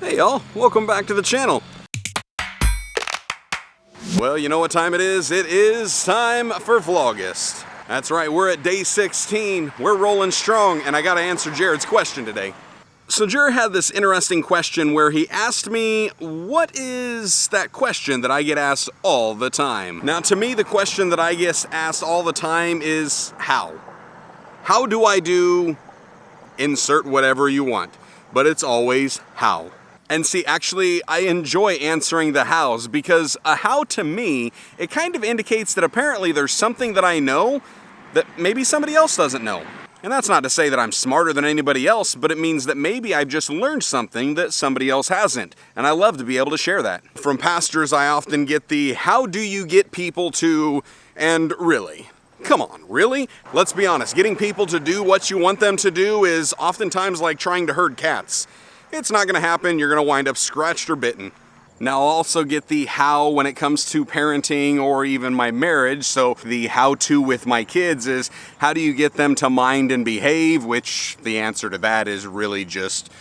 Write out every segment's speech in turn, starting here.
Hey y'all, welcome back to the channel. Well, you know what time it is? It is time for VLOGust. That's right, we're at day 16. We're rolling strong, and I gotta answer Jarrod's question today. So Jarrod had this interesting question where he asked me, what is that question that I get asked all the time? Now, to me, the question that I get asked all the time is how? How do I do insert whatever you want? But it's always how. And see, actually, I enjoy answering the hows because a how to me, it kind of indicates that apparently there's something that I know that maybe somebody else doesn't know. And that's not to say that I'm smarter than anybody else, but it means that maybe I've just learned something that somebody else hasn't. And I love to be able to share that. From pastors, I often get the, how do you get people to, and really? Come on, really? Let's be honest, getting people to do what you want them to do is oftentimes like trying to herd cats. It's not gonna happen, you're gonna wind up scratched or bitten. Now I'll also get the how when it comes to parenting or even my marriage. So the how to with my kids is, how do you get them to mind and behave? Which the answer to that is really just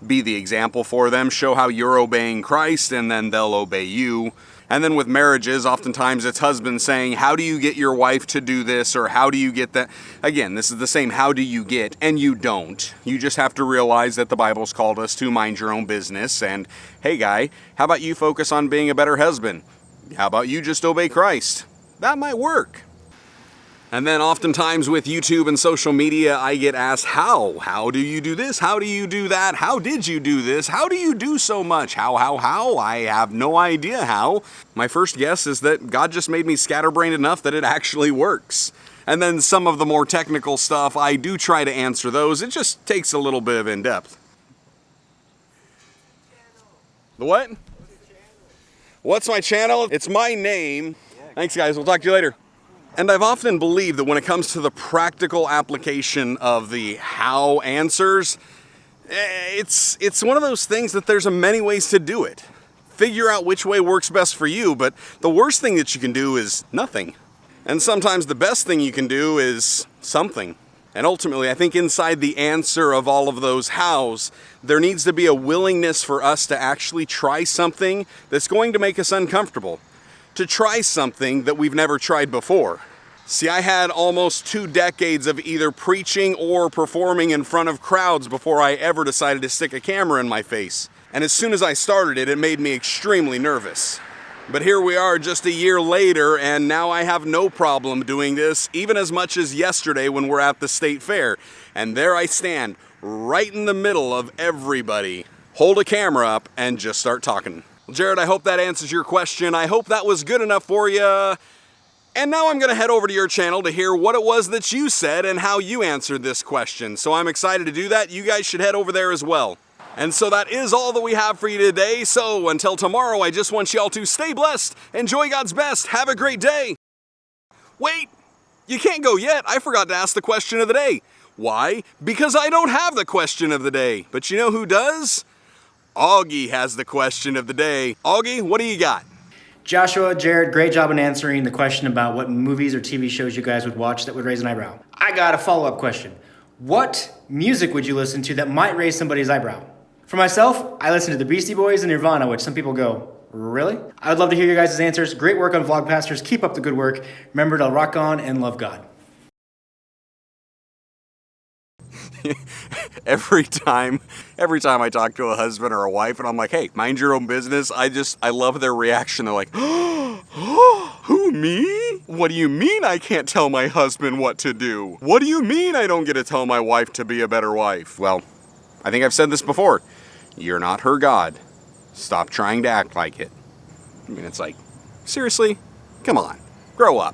be the example for them, show how you're obeying Christ, and then they'll obey you. And then with marriages, oftentimes it's husbands saying, how do you get your wife to do this? Or how do you get that? Again, this is the same how do you get, and you don't. You just have to realize that the Bible's called us to mind your own business. And hey guy, how about you focus on being a better husband? How about you just obey Christ? That might work. And then oftentimes with YouTube and social media, I get asked, how? How do you do this? How do you do that? How did you do this? How do you do so much? How? I have no idea how. My first guess is that God just made me scatterbrained enough that it actually works. And then some of the more technical stuff, I do try to answer those. It just takes a little bit of in-depth. The what? What's my channel? It's my name. Thanks guys, we'll talk to you later. And I've often believed that when it comes to the practical application of the how answers, it's one of those things that there's many ways to do it. Figure out which way works best for you, but the worst thing that you can do is nothing. And sometimes the best thing you can do is something. And ultimately, I think inside the answer of all of those hows, there needs to be a willingness for us to actually try something that's going to make us uncomfortable. To try something that we've never tried before. See, I had almost 2 decades of either preaching or performing in front of crowds before I ever decided to stick a camera in my face. And as soon as I started it, it made me extremely nervous. But here we are just a year later, and now I have no problem doing this, even as much as yesterday when we're at the state fair. And there I stand, right in the middle of everybody. Hold a camera up and just start talking. Well, Jarrod, I hope that answers your question. I hope that was good enough for you. And now I'm gonna head over to your channel to hear what it was that you said and how you answered this question. So I'm excited to do that. You guys should head over there as well. And so that is all that we have for you today. So until tomorrow, I just want y'all to stay blessed, enjoy God's best, have a great day. Wait, you can't go yet. I forgot to ask the question of the day. Why? Because I don't have the question of the day. But you know who does? Augie has the question of the day. Augie, what do you got? Joshua, Jarrod, great job in answering the question about what movies or TV shows you guys would watch that would raise an eyebrow. I got a follow-up question. What music would you listen to that might raise somebody's eyebrow? For myself, I listen to the Beastie Boys and Nirvana, which some people go, really? I would love to hear your guys' answers. Great work on VlogPastors. Keep up the good work. Remember to rock on and love God. Every time I talk to a husband or a wife and I'm like, hey, mind your own business, I love their reaction. They're like, oh, who, me? What do you mean I can't tell my husband what to do? What do you mean I don't get to tell my wife to be a better wife? Well, I think I've said this before. You're not her God. Stop trying to act like it. I mean, it's like, seriously? Come on, grow up.